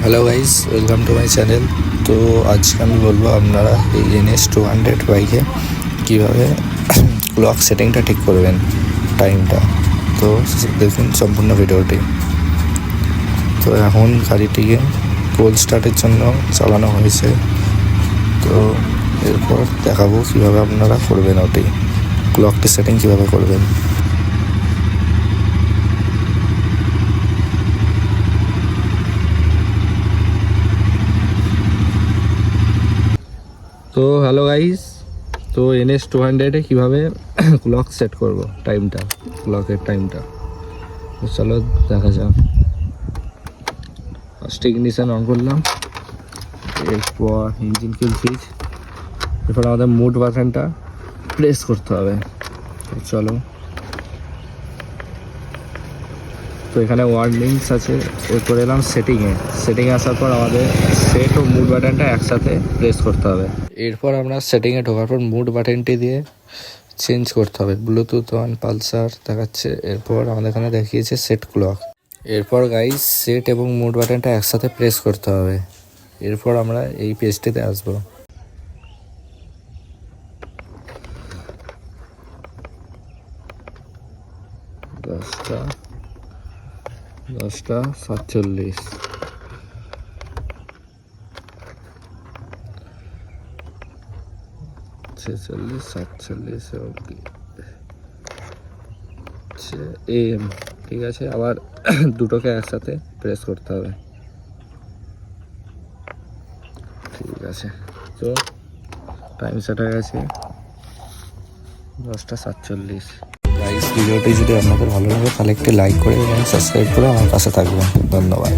Hello guys, welcome to my channel. তো আজকে আমি বলবো আপনারা এই NS200 বাইকে কীভাবে ক্লক সেটিংটা ঠিক করবেন, টাইমটা। তো দেখুন সম্পূর্ণ ভিডিওটি। তো এখন গাড়িটিকে কোল্ড স্টার্টের জন্য চালানো হয়েছে। তো এরপর দেখাবো কীভাবে আপনারা করবেন ওটি, ক্লকটি সেটিং কীভাবে করবেন। তো হ্যালো গাইস, তো NS200-এ কীভাবে ক্লক সেট করব, টাইমটা, ক্লকের টাইমটা। তো চলো দেখা যাক। ফার্স্ট ইগনিশন অন করলাম, এরপর ইঞ্জিন কিল সুইচ, এরপর আমাদের মোড বাটনটা প্রেস করতে হবে। তো চলো, তো এখানে ওয়ার্নিংস আছে। এরপর এলাম সেটিংয়ে আসার পর আমাদের সেট ও মুড বাটনটা একসাথে প্রেস করতে হবে। এরপর আমরা সেটিংয়ে ঢোকার পর মুড বাটনটি দিয়ে চেঞ্জ করতে হবে। ব্লুটুথ অন, পালসার দেখাচ্ছে। এরপর আমাদের এখানে দেখিয়েছে সেট ক্লক। এরপর গাইস সেট এবং মুড বাটনটা একসাথে প্রেস করতে হবে। এরপর আমরা এই পেজটিতে আসবো। দশটা 47, 46, 47 AM। ঠিক আছে, আবার দুটোকে একসাথে প্রেস করতে হবে। ঠিক আছে, তো টাইম সেট হয়ে গেছে 10:47। গাইস, ভিডিওটি যদি আপনাদের ভালো লাগে তাহলে একটি লাইক করে এবং সাবস্ক্রাইব করে আমার পাশে থাকবেন। ধন্যবাদ।